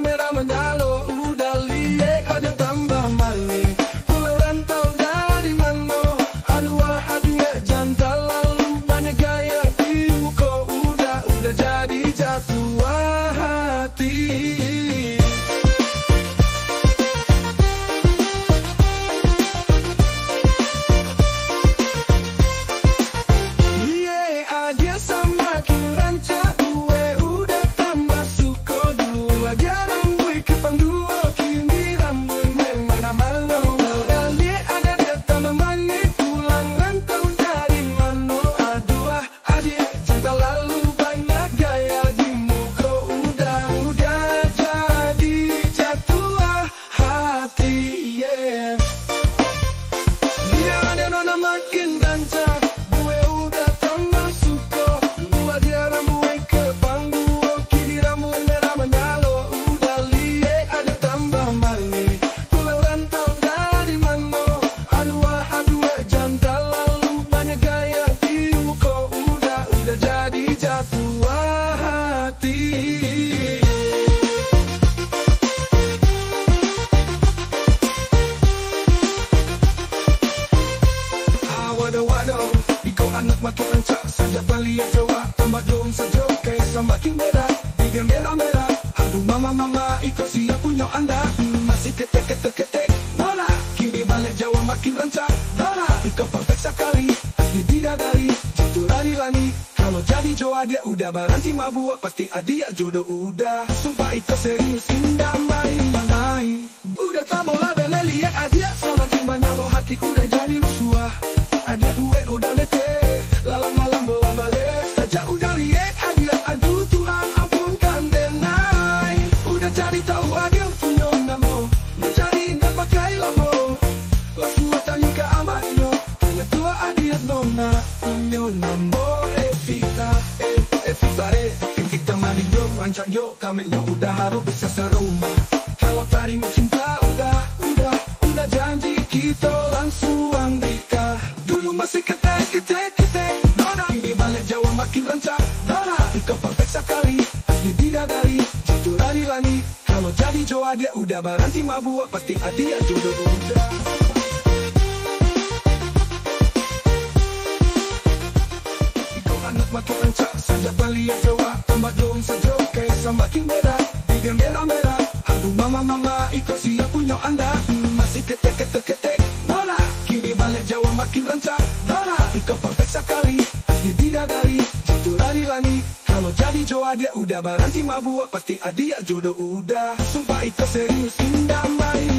merah menyala, udah liek ada tambah manis. Pulau rantau dari mana? Aduh jantan lalu banyak gaya di muka, udah jadi jatuh hati. Makin rancak, gue udah tambah suka. Buat dia rambut ke panggung, kini rambut merah menyala, udah liek ada tambah manis. Pulau rantau dari mana? Aduh jantan lalu banyak gaya di muka, udah jadi jatuh hati. Waduh, ikaw anak makin rancak, saja balik Jawa, tambah dong saja, kaisa makin merah, bigyan merah. Aduh mama, ikaw siya punya anda, masih ketek, nona. Kini balik Jawa makin rancak, nona. Ikaw perfect sekali, asli bidadari, jatuh lani. Kalau jadi Jawa dia udah berhenti mabuk, pasti adia jodoh udah. Sumpah ikaw serius, indah main. Udah tak mau label lihat adia, sama timbanya lo hati udah jadi rusuh. Ada gue udah letih, malam belum balik saja udah liek adia. Aduh Tuhan ampunkan denai, udah cari tahu adia punya namo, mencari ingat pakai lamo. Langsung tanya ke amanyo, tanya tua adia nona punya namo. Evita kita mandi yo, rancak yo, kami yo udah harus bisa serumah. Kalau tadi mau cinta udah janji kita langsung nikah. Dulu masih ketek, nona. Kini balik Jawa makin rancak, nona. Ikaw perfect sekali, asli bidadari, jatuh lani. Kalau jadi Jawa dia udah berhenti mabuk, pasti adia jodoh udah. Ikaw anak makin rancak, saja balik Jawa, tambah dong saja, kaisa makin merah, bigyan merah. Aduh mama, ikaw siya punya anda, masih ketek, nona. Kini balik Jawa makin rancak, nona. Ikaw perfect sekali, asli bidadari, jatuh lani. Kalau jadi Jawa dia udah berhenti mabuk, pasti adia jodoh udah. Sumpah ikaw serius, indah main.